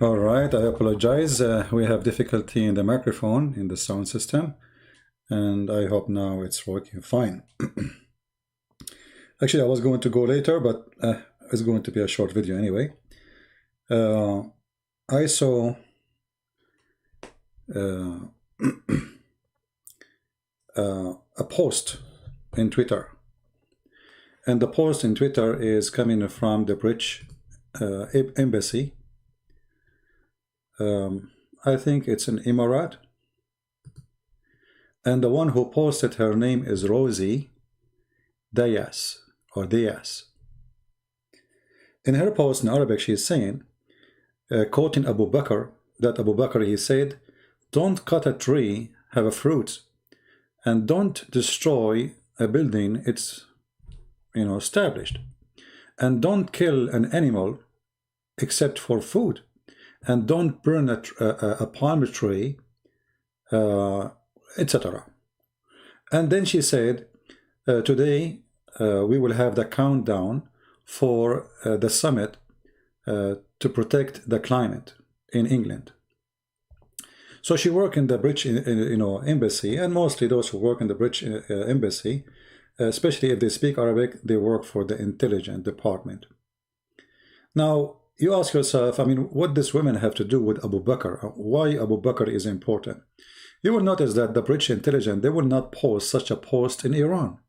All right, I apologize. We have difficulty in the microphone in the sound system, and I hope now it's working fine. Actually, I was going to go later, but it's going to be a short video anyway. I saw a post in Twitter, and the post in Twitter is coming from the British embassy. I think it's an Emirat, and the one who posted, her name is Rosie Diaz or Diaz. In her post in Arabic, she is saying, quoting Abu Bakr, that Abu Bakr, he said, "Don't cut a tree, have a fruit, and don't destroy a building it's established, and don't kill an animal except for food, and don't burn a palm tree, etc." And then she said, today we will have the countdown for the summit to protect the climate in England. So she worked in the British embassy, and mostly those who work in the British embassy, especially if they speak Arabic, they work for the intelligence department. Now you ask yourself, what does women have to do with Abu Bakr? Why Abu Bakr is important? You will notice that the British intelligence, they will not post such a post in Iran,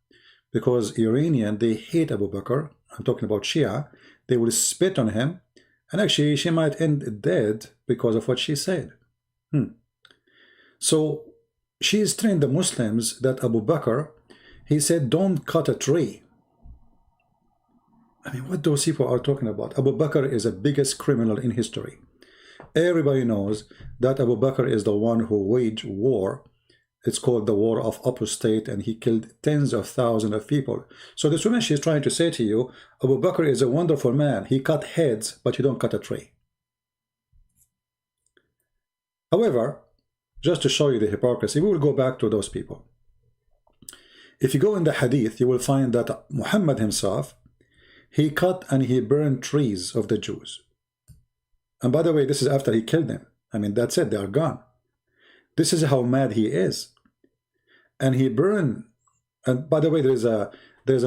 because Iranian, they hate Abu Bakr. I'm talking about Shia. They will spit on him, and actually she might end dead because of what she said. So she is telling the Muslims that Abu Bakr, he said, don't cut a tree. What those people are talking about? Abu Bakr is the biggest criminal in history. Everybody knows that Abu Bakr is the one who waged war. It's called the War of Apostate, and he killed tens of thousands of people. So this woman, she's trying to say to you, Abu Bakr is a wonderful man. He cut heads, but you don't cut a tree. However, just to show you the hypocrisy, we will go back to those people. If you go in the hadith, you will find that Muhammad himself, he cut and he burned trees of the Jews. And by the way, this is after he killed them. That's it, they are gone. This is how mad he is. And he burned, and by the way, there's a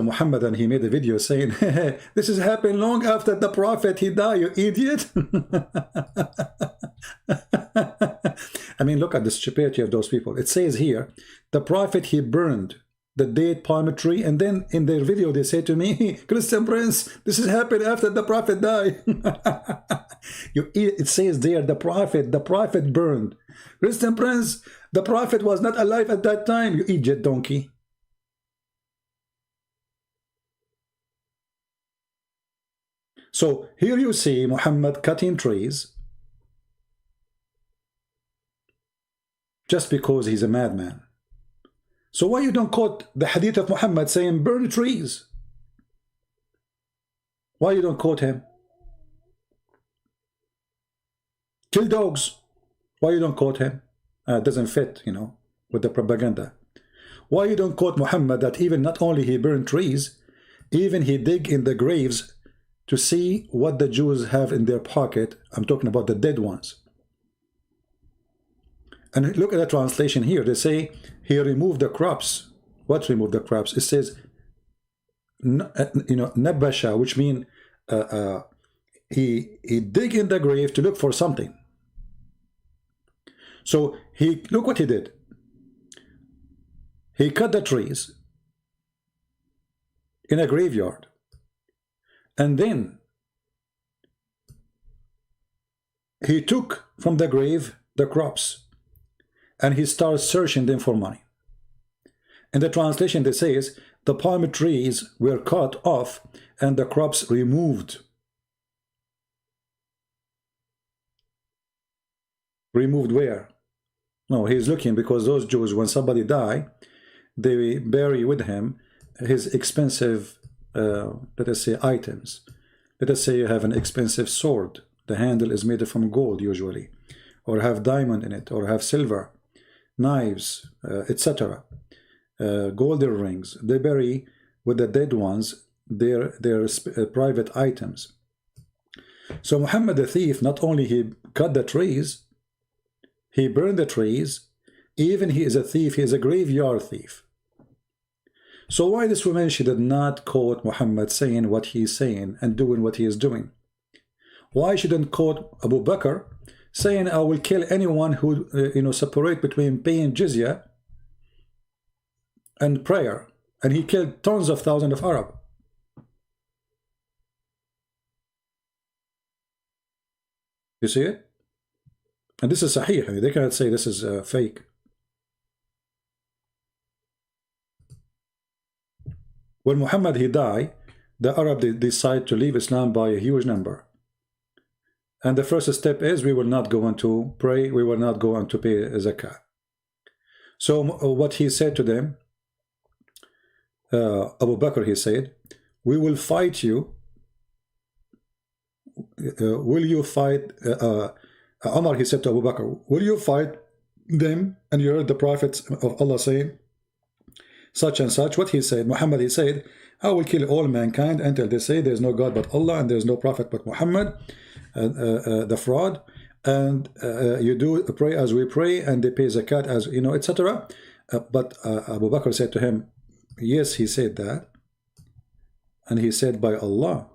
Muhammad, and he made a video saying, this has happened long after the Prophet, he died, you idiot. Look at the stupidity of those people. It says here, the Prophet, he burned the date palm tree, and then in their video they say to me, Christian Prince, this has happened after the Prophet died. It says there, the Prophet burned. Christian Prince, the Prophet was not alive at that time, you idiot donkey. So here you see Muhammad cutting trees just because he's a madman. So why you don't quote the hadith of Muhammad saying burn trees? Why you don't quote him? Kill dogs. Why you don't quote him? It doesn't fit, with the propaganda. Why you don't quote Muhammad that even not only he burned trees, even he dig in the graves to see what the Jews have in their pocket. I'm talking about the dead ones. And look at the translation here. They say he removed the crops. What removed the crops? It says, nabasha, which means he dig in the grave to look for something. So look what he did. He cut the trees in a graveyard, and then he took from the grave the crops, and he starts searching them for money. In the translation, they says the palm trees were cut off and the crops removed. Removed where? No, he's looking, because those Jews, when somebody die, they bury with him his expensive, let us say, items. Let us say you have an expensive sword. The handle is made from gold usually, or have diamond in it, or have silver, knives, etc. Golden rings. They bury with the dead ones their private items. So Muhammad the thief, not only he cut the trees, he burned the trees, even he is a thief, he is a graveyard thief. So why this woman, she did not quote Muhammad saying what he is saying and doing what he is doing? Why she didn't quote Abu Bakr saying, I will kill anyone who separate between paying jizya and prayer, and he killed tons of thousands of Arab. You see it? And this is sahih. They cannot say this is fake. When Muhammad he died, the Arab they decide to leave Islam by a huge number. And the first step is we will not go on to pray, we will not go on to pay zakah. So what he said to them, Abu Bakr, he said, we will fight you. Will you fight? Omar, he said to Abu Bakr, will you fight them? And you heard the prophets of Allah saying such and such. What he said, Muhammad, he said, I will kill all mankind until they say there is no God but Allah and there is no prophet but Muhammad, the fraud, and you do pray as we pray, and they pay zakat as etc. But Abu Bakr said to him, yes, he said that, and he said, by Allah,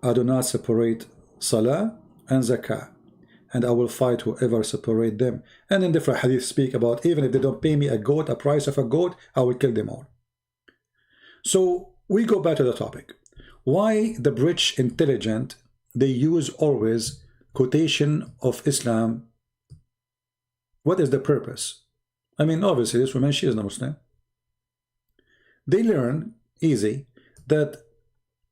I do not separate salah and zakah, and I will fight whoever separate them. And in different hadith speak about, even if they don't pay me a goat, a price of a goat, I will kill them all. So we go back to the topic. Why the British intelligent, they use always quotation of Islam? What is the purpose? I mean, obviously this woman, she is not Muslim. They learn easy that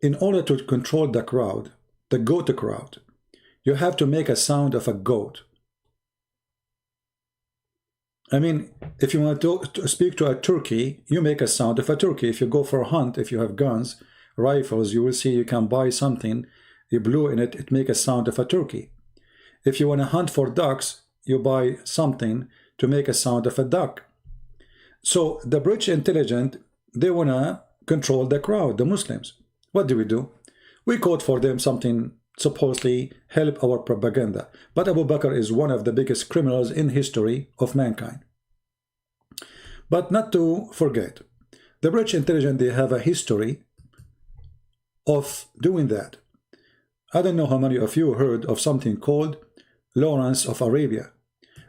in order to control the crowd, the goat crowd, you have to make a sound of a goat. I mean, if you want to speak to a turkey, you make a sound of a turkey. If you go for a hunt, if you have guns, rifles, you will see you can buy something, you blow in it, it make a sound of a turkey. If you want to hunt for ducks, you buy something to make a sound of a duck. So the British intelligent, they want to control the crowd, the Muslims. What do? We quote for them something supposedly help our propaganda. But Abu Bakr is one of the biggest criminals in history of mankind. But not to forget, the British intelligence, they have a history of doing that. I don't know how many of you heard of something called Lawrence of Arabia.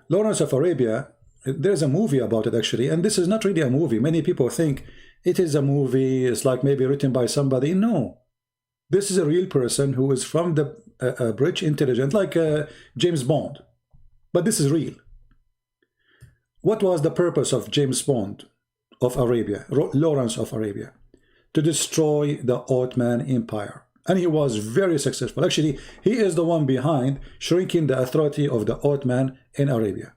Lawrence of Arabia, there's a movie about it actually, and this is not really a movie. Many people think it is a movie, it's like maybe written by somebody. No. This is a real person who is from the British intelligence, like James Bond. But this is real. What was the purpose of James Bond of Arabia, Lawrence of Arabia? To destroy the Ottoman Empire. And he was very successful. Actually, he is the one behind shrinking the authority of the Ottoman in Arabia.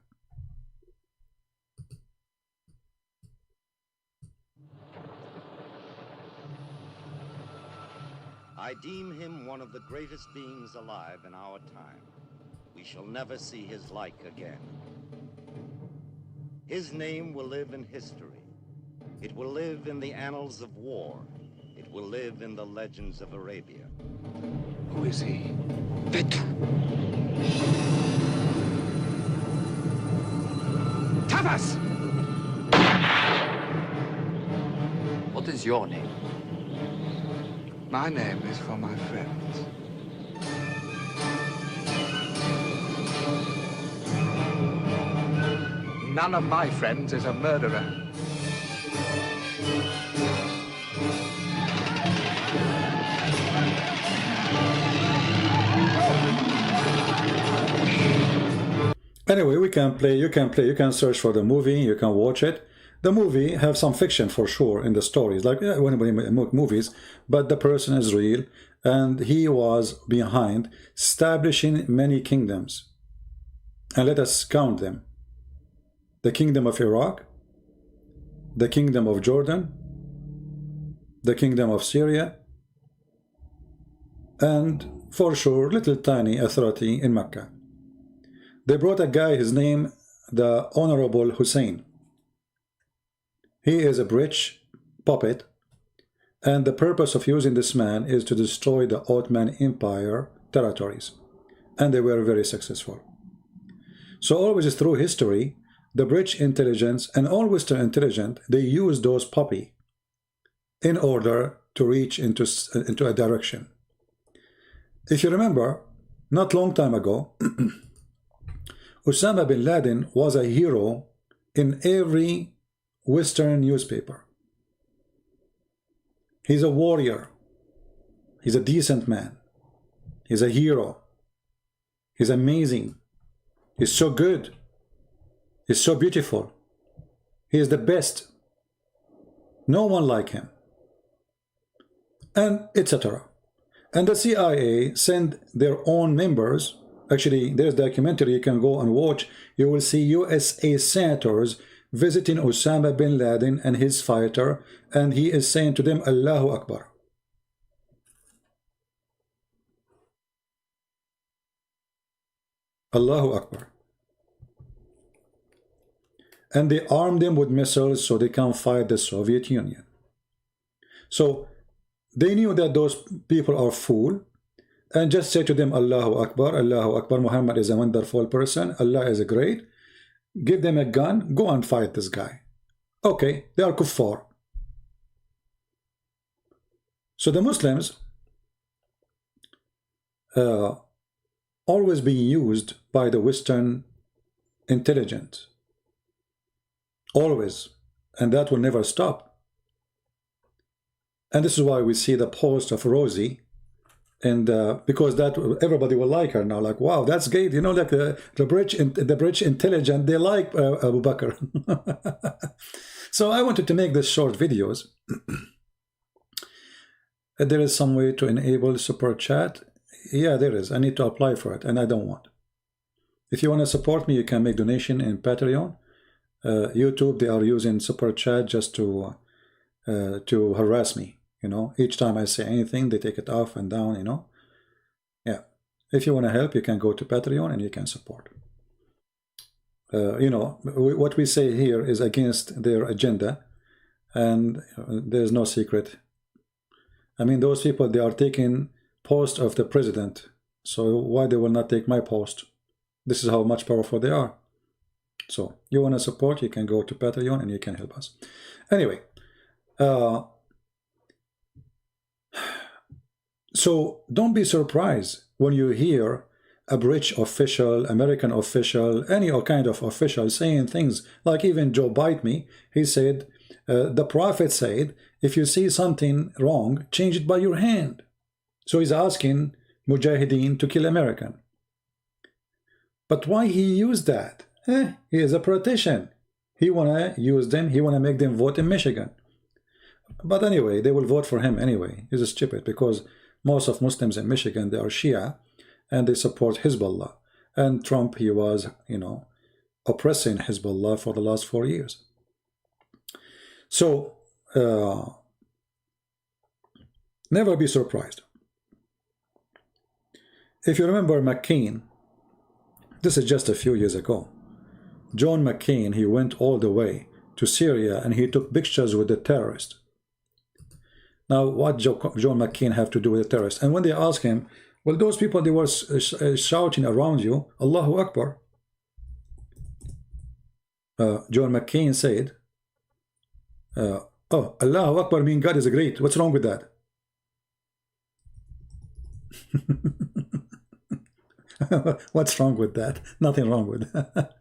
I deem him one of the greatest beings alive in our time. We shall never see his like again. His name will live in history. It will live in the annals of war. It will live in the legends of Arabia. Who is he? Vetu. Tavas! What is your name? My name is for my friends. None of my friends is a murderer. Anyway, we can play, you can search for the movie, you can watch it. The movie have some fiction for sure in the stories, like when we make movies, but the person is real, and he was behind establishing many kingdoms. And let us count them. The kingdom of Iraq, the kingdom of Jordan, the kingdom of Syria, and for sure little tiny authority in Mecca. They brought a guy, his name the Honorable Hussein. He is a British puppet, and the purpose of using this man is to destroy the Ottoman Empire territories. and they were very successful. So always through history, the British intelligence and all Western intelligence, they use those puppy in order to reach into a direction. If you remember, not long time ago, Osama bin Laden was a hero in every Western newspaper. He's a warrior. He's a decent man. He's a hero. He's amazing. He's so good. He's so beautiful. He is the best. No one like him. And etc. And the CIA send their own members. Actually, there's a documentary you can go and watch. You will see USA senators visiting Osama bin Laden and his fighter, and he is saying to them, Allahu Akbar. Allahu Akbar. And they arm them with missiles so they can fight the Soviet Union. So they knew that those people are fool, and just say to them, Allahu Akbar, Allahu Akbar, Muhammad is a wonderful person, Allah is a great. Give them a gun, go and fight this guy. Okay, they are kuffar. So the Muslims always being used by the Western intelligence. Always. And that will never stop. And this is why we see the post of Rosie, and because that everybody will like her now, like, wow, that's great, you know, like the British intelligence, they like Abu Bakr. So I wanted to make this short videos. There is some way to enable super chat. Yeah, there is. I need to apply for it, and I don't want. If you want to support me, you can make donation in Patreon. YouTube, they are using super chat just to harass me. You know, each time I say anything, they take it off and down, you know. Yeah. If you want to help, you can go to Patreon and you can support. You know, what we say here is against their agenda, and there's no secret. I mean, those people, they are taking post of the president. So why they will not take my post? This is how much powerful they are. So you want to support, you can go to Patreon and you can help us. Anyway, so don't be surprised when you hear a British official, American official, any kind of official saying things like, even Joe Biden, he said, the prophet said, if you see something wrong, change it by your hand. So he's asking Mujahideen to kill American. But why he used that? He is a politician. He wanna use them, he wanna make them vote in Michigan. But anyway, they will vote for him anyway. He's stupid, because most of Muslims in Michigan, they are Shia, and they support Hezbollah. And Trump, he was, you know, oppressing Hezbollah for the last 4 years. So, never be surprised. If you remember McCain, this is just a few years ago. John McCain, he went all the way to Syria and he took pictures with the terrorists. Now, what John McCain have to do with the terrorists? And when they ask him, well, those people, they were shouting around you, Allahu Akbar. John McCain said, oh, Allahu Akbar means God is great. What's wrong with that? What's wrong with that? Nothing wrong with that.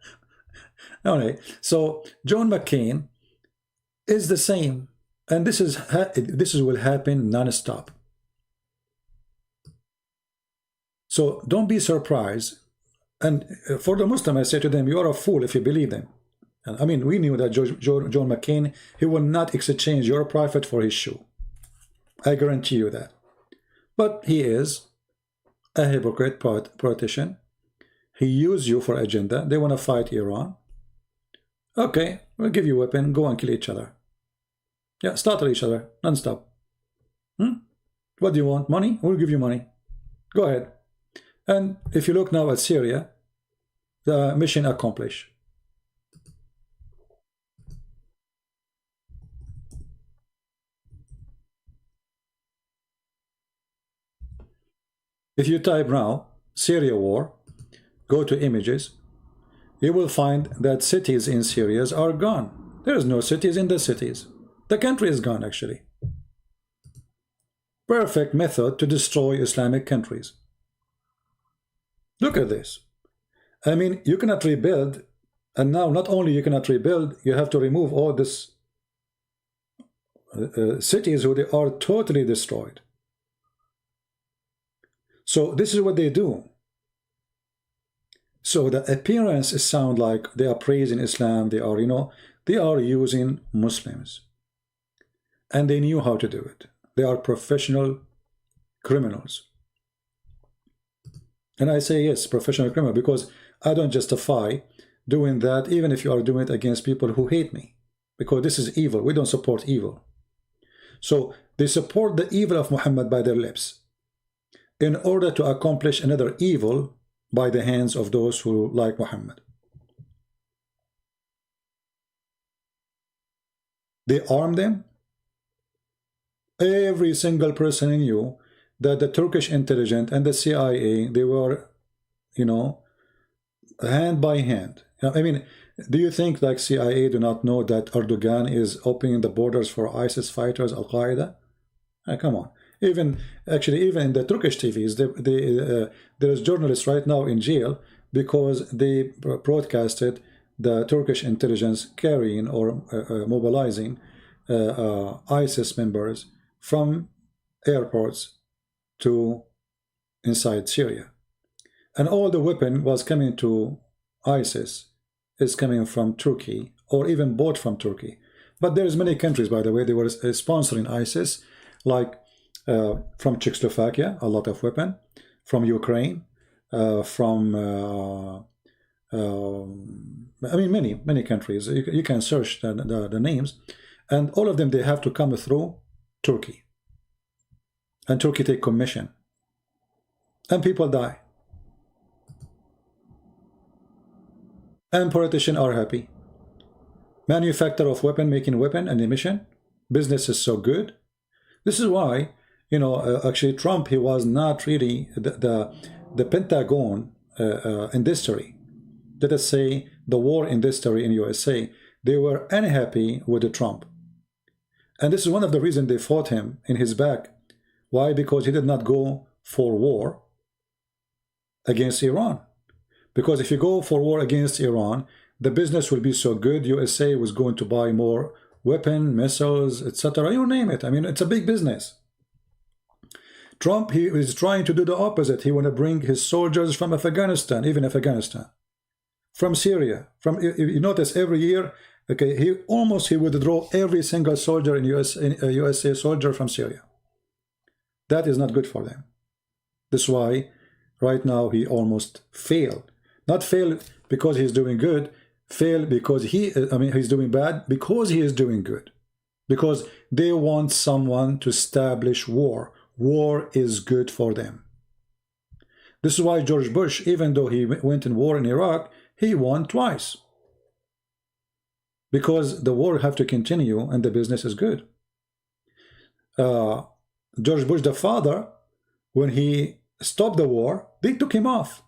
Alright, so John McCain is the same. And this will happen non-stop. So don't be surprised. And for the Muslim, I say to them, you are a fool if you believe them. And I mean, we knew that John McCain, he will not exchange your prophet for his shoe. I guarantee you that. But he is a hypocrite politician. He used you for agenda. They want to fight Iran. Okay, we'll give you a weapon. Go and kill each other. Yeah, slaughter each other, non-stop. What do you want? Money? We'll give you money. Go ahead. And if you look now at Syria, the mission accomplished. If you type now, Syria war, go to images, you will find that cities in Syria are gone. There is no cities in the cities. The country is gone, actually. Perfect method to destroy Islamic countries. Look at this. I mean, you cannot rebuild, and now not only you cannot rebuild, you have to remove all this cities who they are totally destroyed. So this is what they do. So the appearance sound like they are praising Islam, they are, you know, they are using Muslims. And they knew how to do it. They are professional criminals. And I say yes, professional criminal, because I don't justify doing that even if you are doing it against people who hate me. Because this is evil. We don't support evil. So they support the evil of Muhammad by their lips in order to accomplish another evil by the hands of those who like Muhammad. They arm them. Every single person knew that the Turkish intelligence and the CIA, they were, you know, hand by hand. I mean, do you think like CIA do not know that Erdogan is opening the borders for ISIS fighters, Al-Qaeda? Come on. Even in the Turkish TVs, there is journalists right now in jail because they broadcasted the Turkish intelligence carrying or mobilizing ISIS members from airports to inside Syria. And all the weapon was coming to ISIS is coming from Turkey or even bought from Turkey. But there's many countries, by the way, they were sponsoring ISIS, like from Czechoslovakia, a lot of weapon, from Ukraine, from I mean many countries. You can search the names, and all of them, they have to come through Turkey, and Turkey take commission, and people die, and politicians are happy. Manufacturer of weapon making weapon and ammunition, business is so good. This is why, you know, actually Trump, he was not really the Pentagon industry. Let us say the war industry in USA, they were unhappy with the Trump. And this is one of the reasons they fought him in his back. Why? Because he did not go for war against Iran. Because if you go for war against Iran, the business will be so good, USA was going to buy more weapon, missiles, etc. You name it. I mean, it's a big business. Trump, he is trying to do the opposite. He want to bring his soldiers from Afghanistan, even Afghanistan, from Syria. From, you notice every year, okay, he withdraw every single soldier in USA soldier from Syria. That is not good for them. That's why right now he almost failed. Not fail because he's doing good, fail because he's doing bad because he is doing good. Because they want someone to establish war. War is good for them. This is why George Bush, even though he went in war in Iraq, he won twice. Because the war have to continue and the business is good. George Bush, the father, when he stopped the war, they took him off.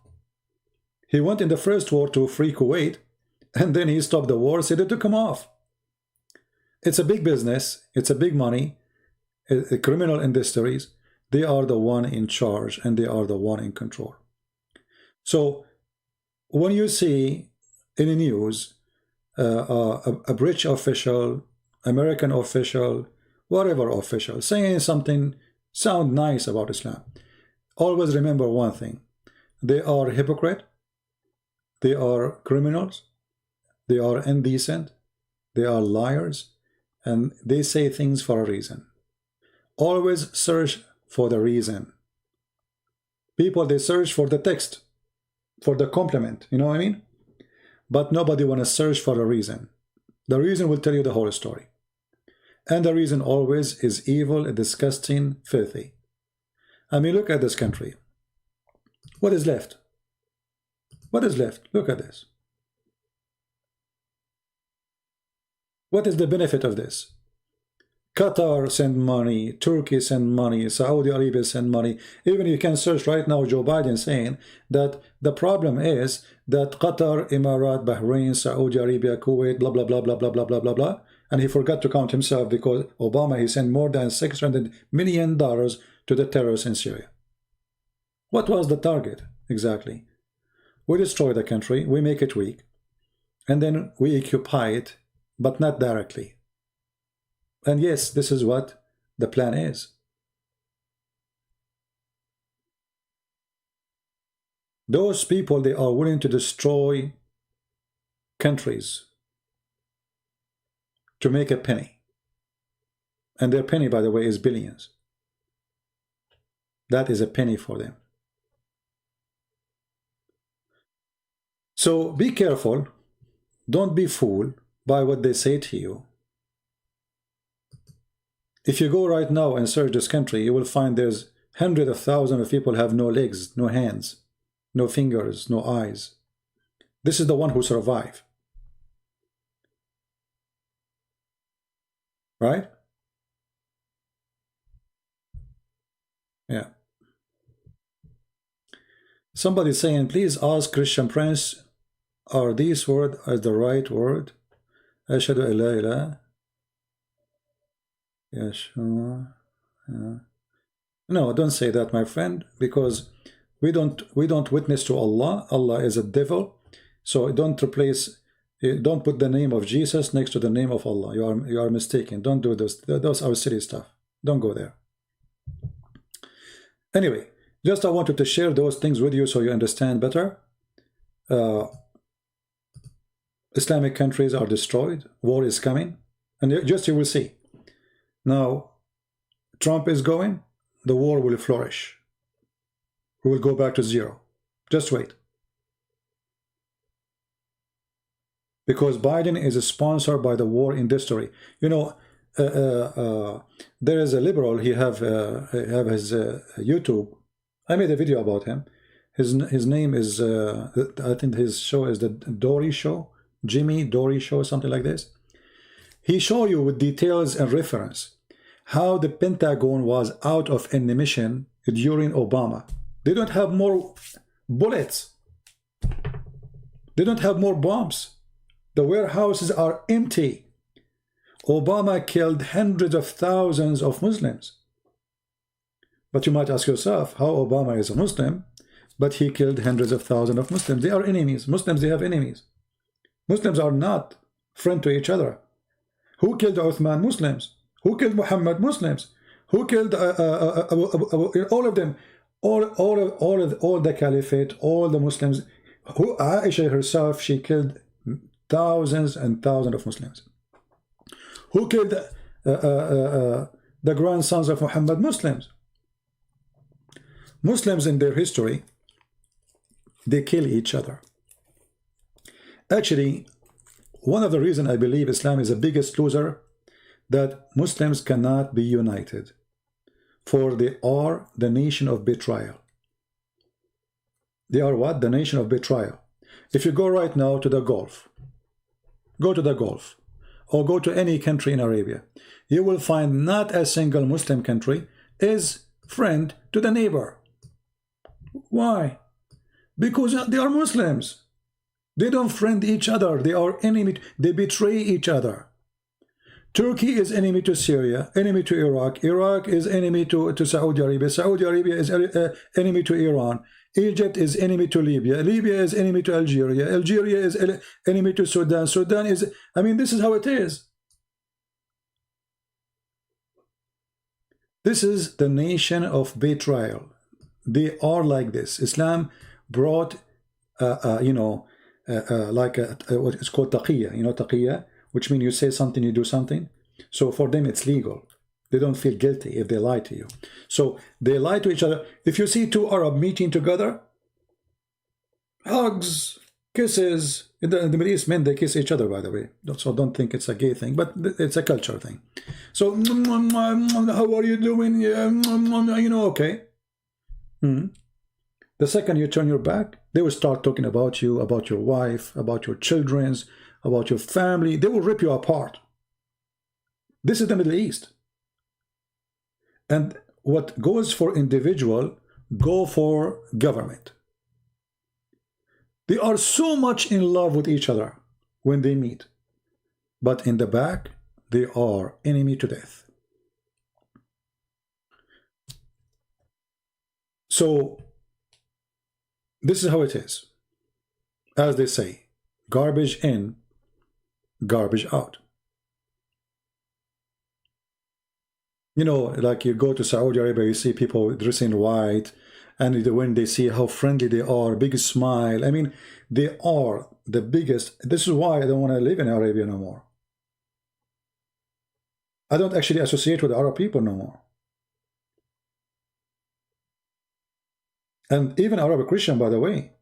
He went in the first war to free Kuwait, and then he stopped the war, so they took him off. It's a big business. It's a big money. Criminal industries, they are the one in charge, and they are the one in control. So when you see in the news a British official, American official, whatever official, saying something sound nice about Islam, always remember one thing. They are hypocrite. They are criminals. They are indecent. They are liars. And they say things for a reason. Always search for the reason. People, they search for the text, for the compliment, you know what I mean? But nobody want to search for a reason. The reason will tell you the whole story. And the reason always is evil, disgusting, filthy. I mean, look at this country. What is left? What is left? Look at this. What is the benefit of this? Qatar send money, Turkey send money, Saudi Arabia send money. Even you can search right now Joe Biden saying that the problem is that Qatar, Emirat, Bahrain, Saudi Arabia, Kuwait, blah, blah, blah, blah, blah, blah, blah, blah, blah. And he forgot to count himself because Obama, he sent more than $600 million to the terrorists in Syria. What was the target exactly? We destroy the country, we make it weak, and then we occupy it, but not directly. And yes, this is what the plan is. Those people, they are willing to destroy countries to make a penny. And their penny, by the way, is billions. That is a penny for them. So be careful. Don't be fooled by what they say to you. If you go right now and search this country, you will find there's hundreds of thousands of people have no legs, no hands, no fingers, no eyes. This is the one who survive. Right? Yeah. Somebody saying, please ask Christian Prince, are these words as the right word? Ashhadu an la ilaha. Yeah, sure. Yeah. No, don't say that, my friend, because we don't witness to Allah. Allah is a devil. So don't put the name of Jesus next to the name of Allah. You are mistaken. Don't do those. Those are silly stuff. Don't go there. Anyway, just I wanted to share those things with you so you understand better. Islamic countries are destroyed. War is coming. And just you will see. Now, Trump is going. The war will flourish. We will go back to zero. Just wait. Because Biden is sponsored by the war industry. You know, there is a liberal. He have his YouTube. I made a video about him. His name is I think his show is the Dory Show, Jimmy Dory Show, something like this. He show you with details and reference how the Pentagon was out of ammunition during Obama. They don't have more bullets. They don't have more bombs. The warehouses are empty. Obama killed hundreds of thousands of Muslims. But you might ask yourself, how Obama is a Muslim, but he killed hundreds of thousands of Muslims. They are enemies. Muslims, they have enemies. Muslims are not friends to each other. Who killed Uthman? Muslims. Who killed Muhammad? Muslims. Who killed all of them? All the caliphate, all the Muslims. Who Aisha herself, she killed thousands and thousands of Muslims. Who killed the grandsons of Muhammad? Muslims. Muslims in their history, they kill each other. Actually, one of the reasons I believe Islam is the biggest loser, that Muslims cannot be united, for they are the nation of betrayal. They are what? The nation of betrayal. If you go right now to the Gulf, go to the Gulf, or go to any country in Arabia, you will find not a single Muslim country is friend to the neighbor. Why? Because they are Muslims. They don't friend each other. They are enemy. They betray each other. Turkey is enemy to Syria, enemy to Iraq. Iraq is enemy to Saudi Arabia. Saudi Arabia is enemy to Iran. Egypt is enemy to Libya. Libya is enemy to Algeria. Algeria is enemy to Sudan. Sudan is, I mean, this is how it is. This is the nation of betrayal. They are like this. Islam brought, like what is called taqiyya. You know taqiyya, which means you say something, you do something. So for them, it's legal. They don't feel guilty if they lie to you. So they lie to each other. If you see two Arab meeting together, hugs, kisses. In the Middle East, men, they kiss each other, by the way. So don't think it's a gay thing, but it's a culture thing. So, how are you doing? You know, okay. The second you turn your back, they will start talking about you, about your wife, about your children, about your family. They will rip you apart. This is the Middle East. And what goes for individual, go for government. They are so much in love with each other when they meet, but in the back, they are enemy to death. So this is how it is. As they say, garbage in, garbage out. You know, like you go to Saudi Arabia, you see people dressing white, and when they see how friendly they are, big smile. I mean, they are the biggest. This is why I don't want to live in Arabia no more. I don't actually associate with Arab people no more. And even Arab Christian, by the way,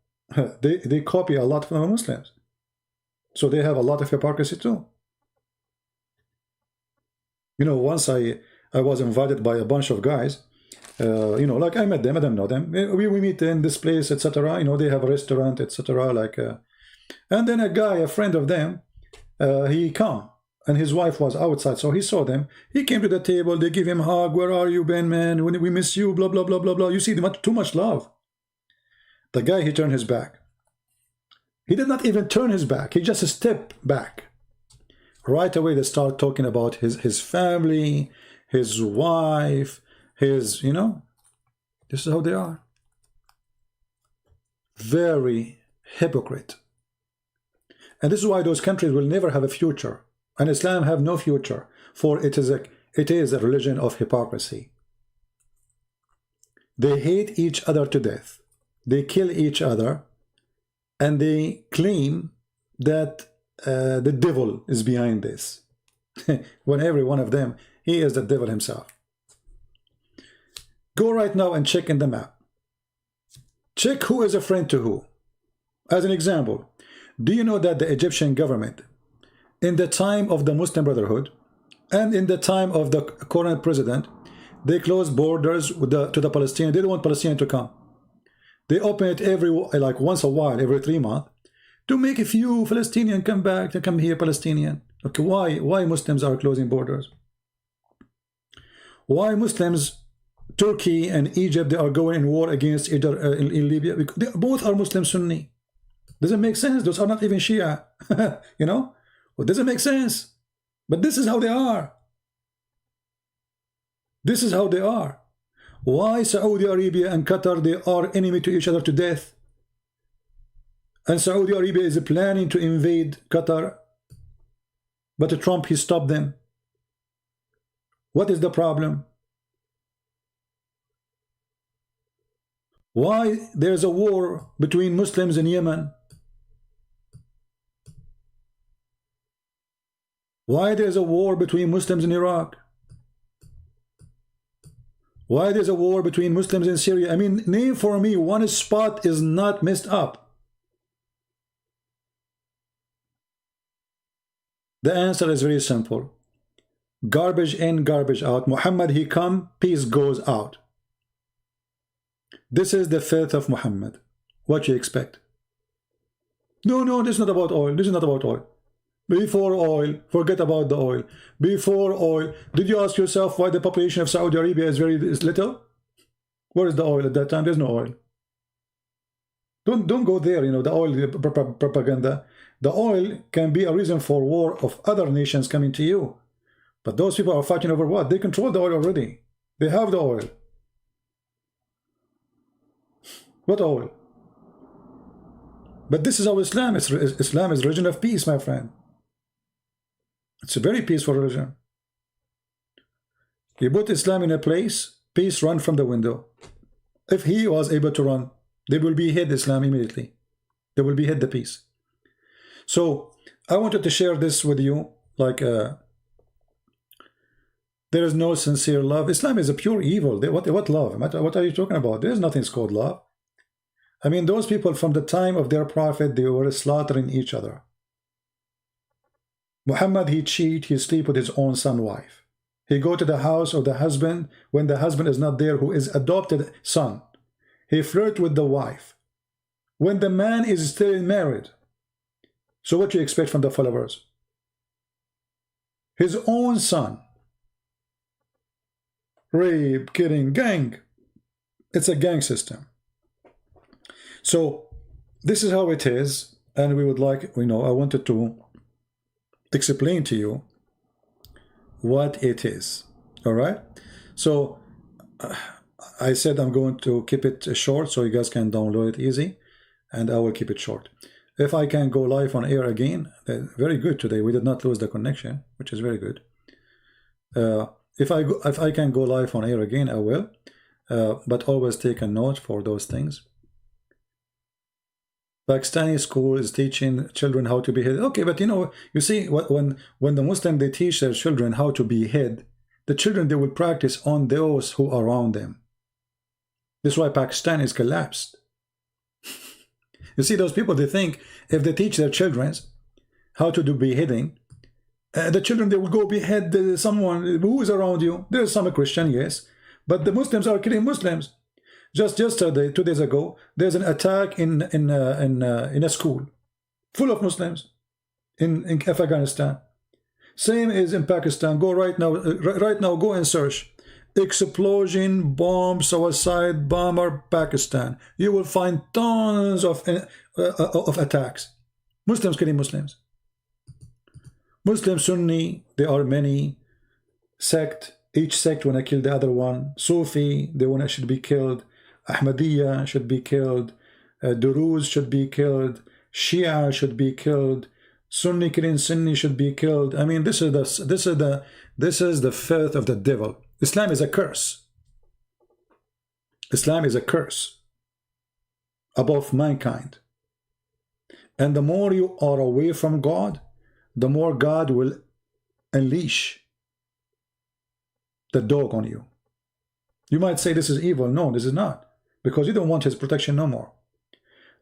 they copy a lot from the Muslims. So they have a lot of hypocrisy too. You know, once I was invited by a bunch of guys, you know, like I met them, I don't know them. We meet in this place, etc. You know, they have a restaurant, etc. Like, and then a guy, a friend of them, he come, and his wife was outside, so he saw them. He came to the table, they give him a hug. Where are you, Ben, man? We miss you, blah, blah, blah, blah, blah. You see, too much love. The guy, he turned his back. He did not even turn his back. He just stepped back. Right away, they start talking about his family, his wife, his, you know, this is how they are. Very hypocrite. And this is why those countries will never have a future. And Islam have no future, for it is a religion of hypocrisy. They hate each other to death. They kill each other, and they claim that the devil is behind this. When every one of them, he is the devil himself. Go right now and check in the map. Check who is a friend to who. As an example, do you know that the Egyptian government, in the time of the Muslim Brotherhood, and in the time of the current president, they closed borders with to the Palestinians. They don't want Palestinians to come. They open it like once a while, every 3 months, to make a few Palestinians come back, to come here, Palestinian. Okay, why Muslims are closing borders? Why Muslims, Turkey and Egypt, they are going in war against either in Libya? Because they both are Muslim Sunni. Doesn't make sense. Those are not even Shia. You know? Well, doesn't make sense. But this is how they are. This is how they are. Why Saudi Arabia and Qatar, they are enemy to each other to death? And Saudi Arabia is planning to invade Qatar, but Trump, he stopped them. What is the problem? Why there's a war between Muslims in Yemen? Why there's a war between Muslims in Iraq? Why there's a war between Muslims in Syria? I mean, name for me one spot is not messed up. The answer is very simple. Garbage in, garbage out. Muhammad, he come, peace goes out. This is the faith of Muhammad. What you expect? No, this is not about oil. This is not about oil. Before oil, forget about the oil. Before oil, did you ask yourself why the population of Saudi Arabia is little? Where is the oil at that time? There's no oil. Don't go there, you know, the oil propaganda. The oil can be a reason for war of other nations coming to you. But those people are fighting over what? They control the oil already. They have the oil. What oil? But this is how Islam is. Islam is religion of peace, my friend. It's a very peaceful religion. You put Islam in a place, peace run from the window. If he was able to run, they will be hid Islam immediately. They will be hid the peace. So I wanted to share this with you, like there is no sincere love. Islam is a pure evil. What love? What are you talking about? There's nothing called love. I mean, those people from the time of their prophet, they were slaughtering each other. Muhammad, he cheat, he sleep with his own son wife. He go to the house of the husband when the husband is not there, who is adopted son. He flirt with the wife when the man is still married. So what do you expect from the followers? His own son. rape, killing, gang. It's a gang system. So this is how it is, and we would like, I wanted to explain to you what it is. All right. So I said I'm going to keep it short so you guys can download it easy, and I will keep it short. If I can go live on air again, very good today. We did not lose the connection, which is very good. If I can go live on air again, I will. But always take a note for those things. Pakistani school is teaching children how to behead. Okay, but you see, when the Muslim, they teach their children how to behead, the children, they will practice on those who are around them. This is why Pakistan is collapsed. You see, those people, they think if they teach their children how to do beheading, the children, they will go behead someone who is around you. There's some Christian, yes, but the Muslims are killing Muslims. Just yesterday, 2 days ago, there's an attack in a school full of Muslims in Afghanistan. Same is in Pakistan. Go right now, go and search explosion, bomb, suicide, bomber, Pakistan. You will find tons of attacks. Muslims killing Muslims. Muslim, Sunni, there are many sect. Each sect want to kill the other one. Sufi, they want to should be killed. Ahmadiyya should be killed. Duruz should be killed. Shia should be killed. Sunni killing Sunni should be killed. I mean, this is the filth of the devil. Islam is a curse. Islam is a curse above mankind. And the more you are away from God, the more God will unleash the dog on you. You might say this is evil. No, this is not. Because you don't want his protection no more.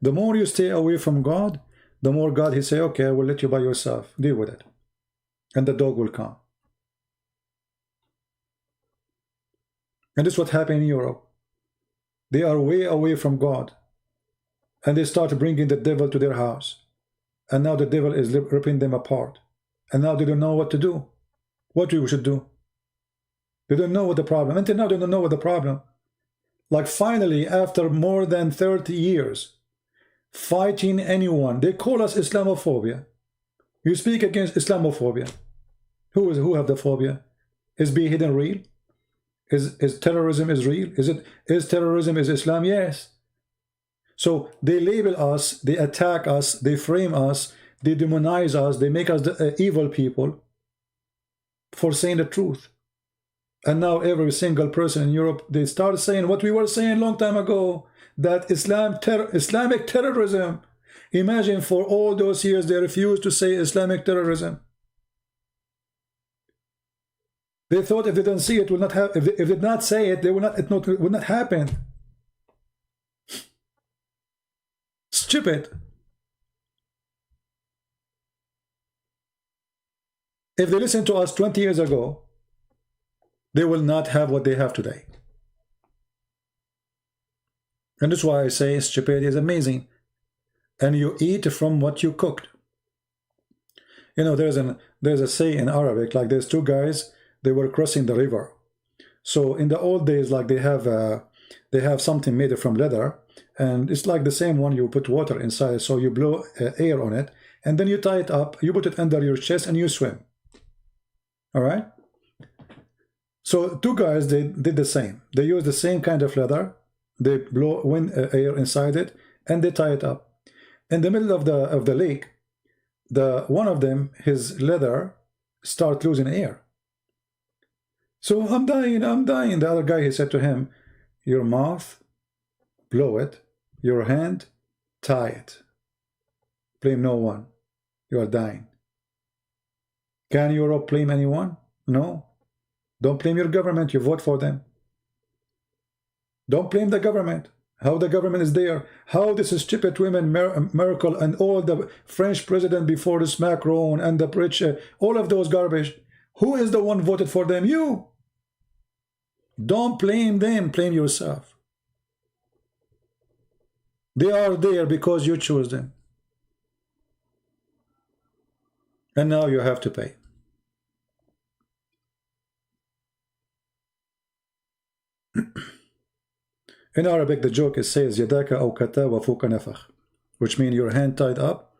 The more you stay away from God, the more God, he say, okay, I will let you by yourself. Deal with it. And the dog will come. And this is what happened in Europe. They are way away from God. And they start bringing the devil to their house. And now the devil is ripping them apart. And now they don't know what to do. What we should do. They don't know what the problem. Until now, they don't know what the problem. Like finally, after more than 30 years, fighting anyone, they call us Islamophobia. You speak against Islamophobia. Who have the phobia? Is beheading real? Is terrorism is real? Is terrorism is Islam? Yes. So they label us, they attack us, they frame us, they demonize us, they make us the evil people for saying the truth. And now every single person in Europe, they start saying what we were saying a long time ago, that Islamic terrorism. Imagine for all those years they refused to say Islamic terrorism. They thought if they don't see it, will not have. If they did not say it, they will not. It would not happen. Stupid. If they listened to us 20 years ago, they will not have what they have today. And that's why I say stupidity is amazing. And you eat from what you cooked. You know, there's a say in Arabic, like there's two guys, they were crossing the river. So in the old days, like they have something made from leather, and it's like the same one, you put water inside, so you blow air on it, and then you tie it up, you put it under your chest, and you swim. All right? So two guys, they did the same. They used the same kind of leather, they blow wind air inside it, and they tie it up. In the middle of the lake, one of them, his leather, start losing air. So I'm dying. The other guy, he said to him, your mouth, blow it, your hand, tie it. Blame no one. You are dying. Can Europe blame anyone? No. Don't blame your government. You vote for them. Don't blame the government. How the government is there. How this stupid women, Merkel, and all the French president before this, Macron, and the British, all of those garbage. Who is the one voted for them? You. Don't blame them. Blame yourself. They are there because you chose them. And now you have to pay. In Arabic, the joke is says yadaka aw kata wa fuka nafakh, which means your hand tied up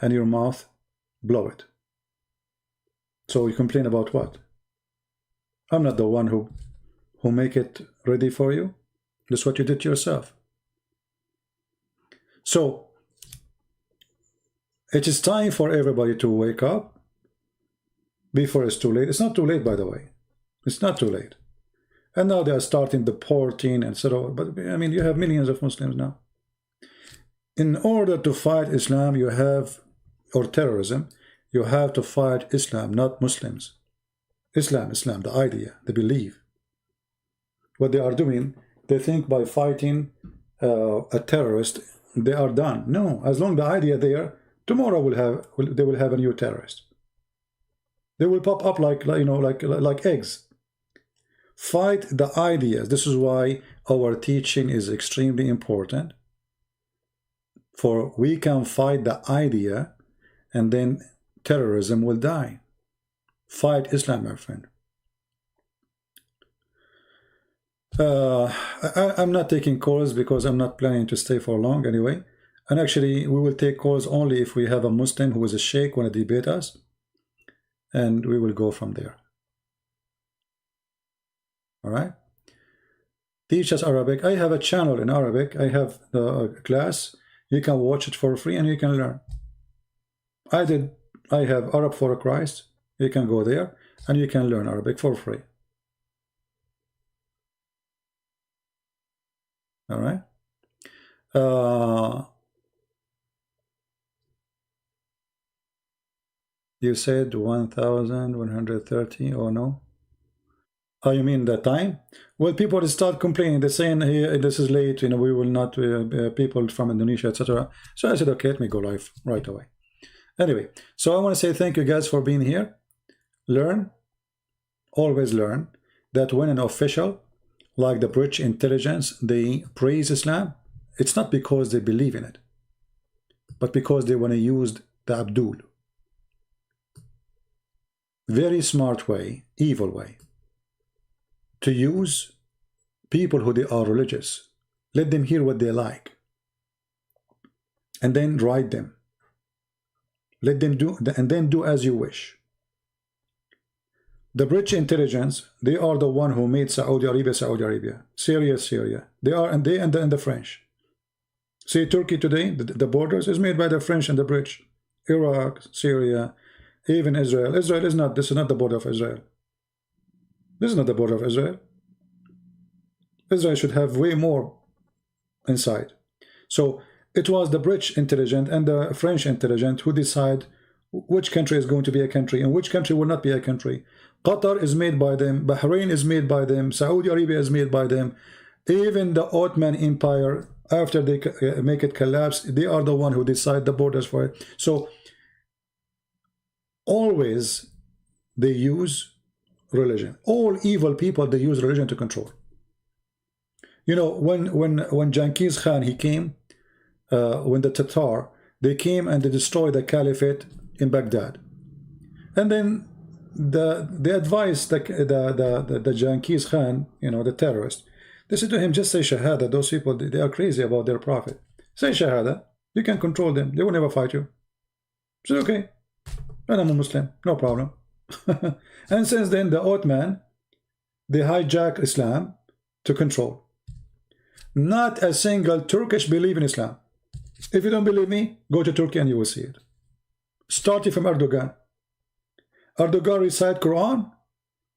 and your mouth blow it. So you complain about what? I'm not the one who make it ready for you. That's what you did to yourself. So it is time for everybody to wake up before it's too late. It's not too late, by the way. It's not too late. And now they are starting deporting and so on. But I mean, you have millions of Muslims now. In order to fight Islam, you have, or terrorism, you have to fight Islam, not Muslims. Islam, the idea, the belief. What they are doing, they think by fighting a terrorist, they are done. No, as long as the idea there, tomorrow they will have a new terrorist. They will pop up like eggs. Fight the ideas. This is why our teaching is extremely important. For we can fight the idea, and then terrorism will die. Fight Islam, my friend. I'm not taking calls because I'm not planning to stay for long anyway. And actually, we will take calls only if we have a Muslim who is a sheikh want to debate us. And we will go from there. All right? Teach us Arabic. I have a channel in Arabic. I have a class. You can watch it for free and you can learn. I have Arab for Christ. You can go there and you can learn Arabic for free. All right? You said 1,130. Oh no. Oh, you mean the time? Well, people start complaining. They're saying, hey, this is late. We will not, people from Indonesia, etc. So I said, okay, let me go live right away. Anyway, so I want to say thank you guys for being here. Learn, always learn, that when an official, like the British intelligence, they praise Islam, it's not because they believe in it, but because they want to use the Abdul. Very smart way, evil way, to use people who they are religious. Let them hear what they like. And then write them. Let them do, and then do as you wish. The British intelligence, they are the one who made Saudi Arabia, Syria. They are, and the French. See, Turkey today, the borders is made by the French and the British. Iraq, Syria, even Israel. Israel is not, this is not the border of Israel. This is not the border of Israel. Israel should have way more inside. So it was the British intelligence and the French intelligence who decide which country is going to be a country and which country will not be a country. Qatar is made by them, Bahrain is made by them, Saudi Arabia is made by them. Even the Ottoman Empire, after they make it collapse, they are the one who decide the borders for it. So always they use religion. All evil people, they use religion to control. You know, when Genghis Khan, he came, when the Tatar, they came and they destroyed the caliphate in Baghdad. And then they advised the Genghis Khan, you know, the terrorist. They said to him, just say Shahada. Those people, they are crazy about their prophet. Say Shahada. You can control them. They will never fight you. He said, okay. And I'm a Muslim. No problem. And since then, the Ottoman, they hijack Islam to control. Not a single Turkish believe in Islam. If you don't believe me, go to Turkey and you will see it. Starting from Erdogan. Erdogan recite Quran.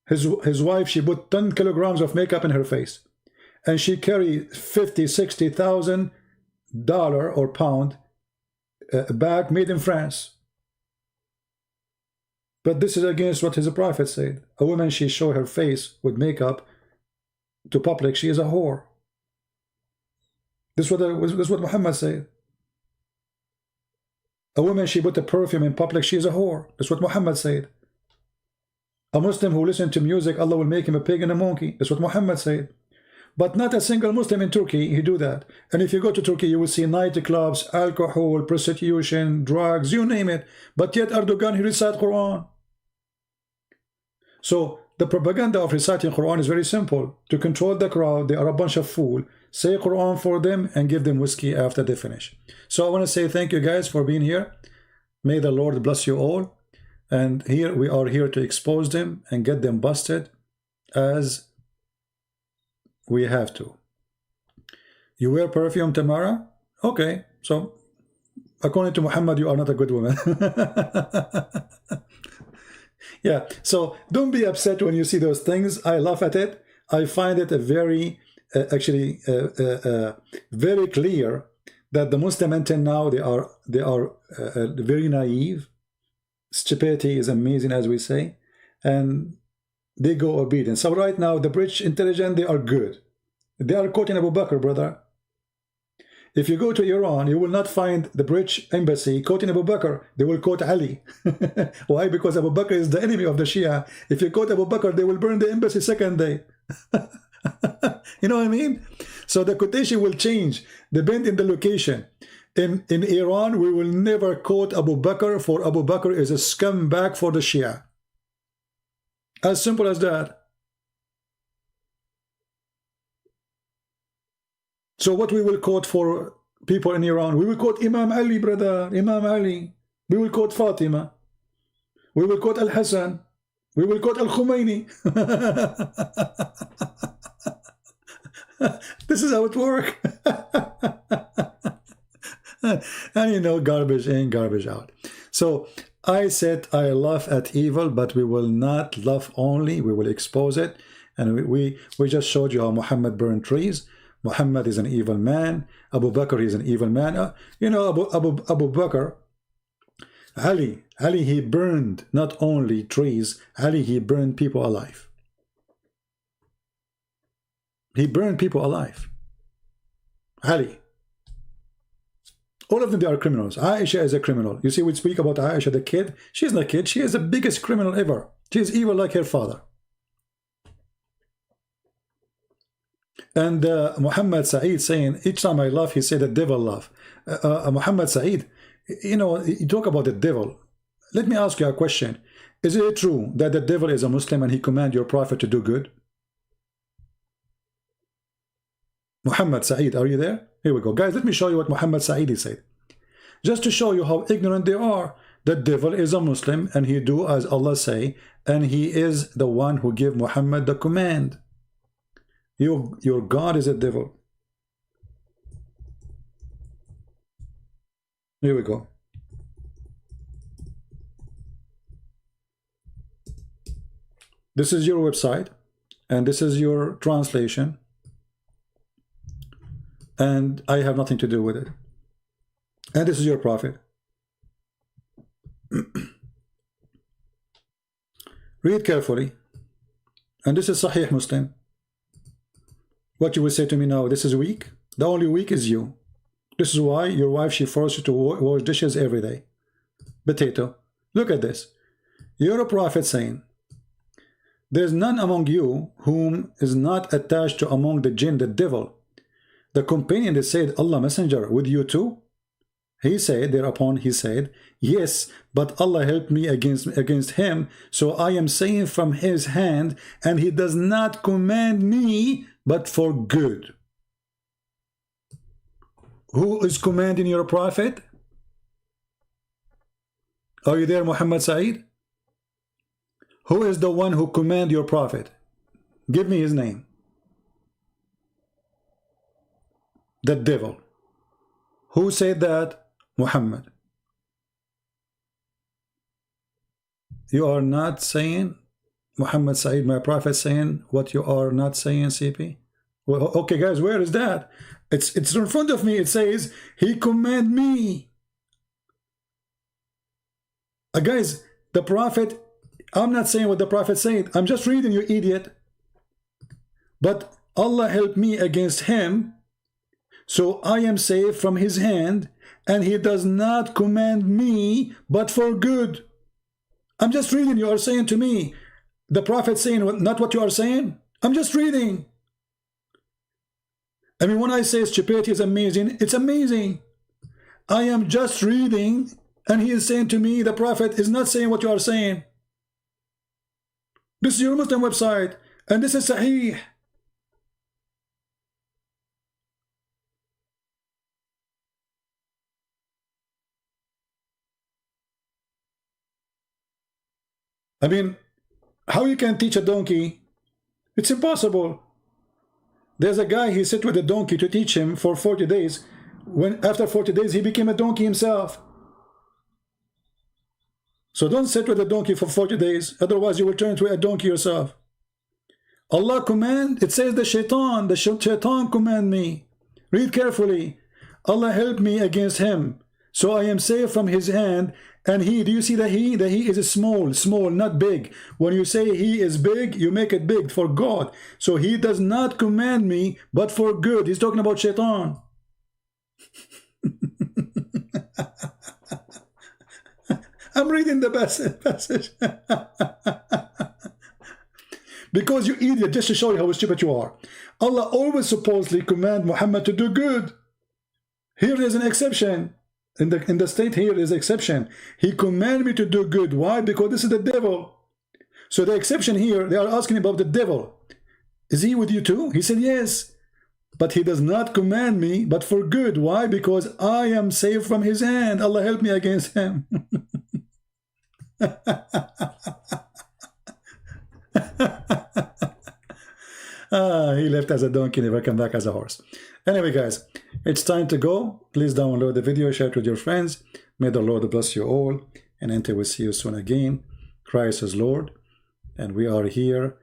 His wife, she put 10 kilograms of makeup in her face. And she carried $50,000, $60,000 or pound bag made in France. But this is against what his prophet said. A woman, she show her face with makeup to public, she is a whore. This is what Muhammad said. A woman, she put a perfume in public, she is a whore. That's what Muhammad said. A Muslim who listens to music, Allah will make him a pig and a monkey. That's what Muhammad said. But not a single Muslim in Turkey, he do that. And if you go to Turkey, you will see nightclubs, alcohol, prostitution, drugs, you name it. But yet Erdogan, he recite Quran. So The propaganda of reciting Quran is very simple. To control the crowd, they are a bunch of fools. Say Quran for them and give them whiskey after they finish. So I want to say thank you guys for being here. May the Lord bless you all. And here we are here to expose them and get them busted as we have to. You wear perfume, Tamara? Okay, so according to Muhammad, you are not a good woman. Yeah, so don't be upset when you see those things. I laugh at it. I find it a very, very clear that the Muslim until now, they are very naive. Stupidity is amazing, as we say, and they go obedient. So right now, the British intelligence, they are good. They are quoting Abu Bakr, brother. If you go to Iran, you will not find the British embassy quoting Abu Bakr. They will quote Ali. Why? Because Abu Bakr is the enemy of the Shia. If you quote Abu Bakr, they will burn the embassy second day. You know what I mean? So the quotation will change, depending on the location. In Iran, we will never quote Abu Bakr, for Abu Bakr is a scumbag for the Shia. As simple as that. So what we will quote for people in Iran? We will quote Imam Ali, brother. Imam Ali. We will quote Fatima. We will quote Al-Hassan. We will quote Al-Khomeini. This is how it works. And you know, garbage in, garbage out. So I said I laugh at evil, but we will not laugh only. We will expose it. And we just showed you how Muhammad burned trees. Muhammad is an evil man. Abu Bakr is an evil man. You know, Abu Bakr, Ali, he burned not only trees, Ali, he burned people alive. He burned people alive. Ali. All of them, they are criminals. Aisha is a criminal. You see, we speak about Aisha, the kid. She's not a kid. She is the biggest criminal ever. She is evil like her father. And Muhammad Saeed saying, each time I laugh, he said the devil laugh. Muhammad Saeed, you know, you talk about the devil. Let me ask you a question. Is it true that the devil is a Muslim and he commands your prophet to do good? Muhammad Saeed, are you there? Here we go. Guys, let me show you what Muhammad Saeed said. Just to show you how ignorant they are. The devil is a Muslim and he do as Allah say, and he is the one who give Muhammad the command. Your God is a devil. Here we go. This is your website, and this is your translation, and I have nothing to do with it. And this is your prophet. Read carefully. And this is Sahih Muslim. What you will say to me now, this is weak? The only weak is you. This is why your wife, she forces you to wash dishes every day. Potato. Look at this. You're a prophet saying, there's none among you whom is not attached to among the jinn, the devil. The companion that said, Allah Messenger, with you too? He said, thereupon he said, yes, but Allah helped me against him, so I am saying from his hand, and he does not command me, but for good. Who is commanding your prophet? Are you there, Muhammad Saeed? Who is the one who command your prophet? Give me his name. The devil. Who said that? Muhammad. You are not saying, Muhammad Saeed, my prophet, saying what you are not saying, CP? Well, okay, guys, where is that? It's in front of me. It says, he command me. Guys, the prophet, I'm not saying what the prophet said. I'm just reading, you idiot. But Allah helped me against him, so I am saved from his hand, and he does not command me, but for good. I'm just reading. You are saying to me, the prophet saying not what you are saying. I'm just reading. I mean, when I say stupidity is amazing, it's amazing. I am just reading, and he is saying to me, the prophet is not saying what you are saying. This is your Muslim website, and this is Sahih. I mean, how you can teach a donkey? It's impossible. There's a guy, he sat with a donkey to teach him for 40 days. When after 40 days, he became a donkey himself. So don't sit with a donkey for 40 days, otherwise you will turn into a donkey yourself. Allah command, it says the shaitan command me. Read carefully. Allah help me against him, so I am safe from his hand. And he, do you see the he? The he is small, not big. When you say he is big, you make it big for God. So he does not command me, but for good. He's talking about shaitan. I'm reading the passage. Because you idiot, just to show you how stupid you are. Allah always supposedly command Muhammad to do good. Here is an exception. In the state here is exception. He commanded me to do good. Why? Because this is the devil. So the exception here, they are asking about the devil. Is he with you too? He said yes. But he does not command me, but for good. Why? Because I am safe from his hand. Allah help me against him. He left as a donkey, never come back as a horse. Anyway, guys, it's time to go. Please download the video, share it with your friends. May the Lord bless you all. And until we see you soon again, Christ is Lord. And we are here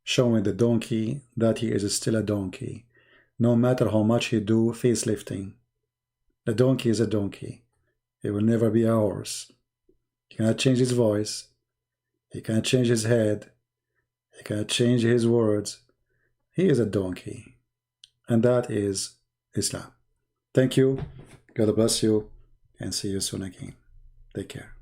showing the donkey that he is still a donkey. No matter how much he do facelifting. The donkey is a donkey. He will never be a horse. He cannot change his voice. He cannot change his head. He cannot change his words. He is a donkey. And that is Islam. Thank you. God bless you. And see you soon again. Take care.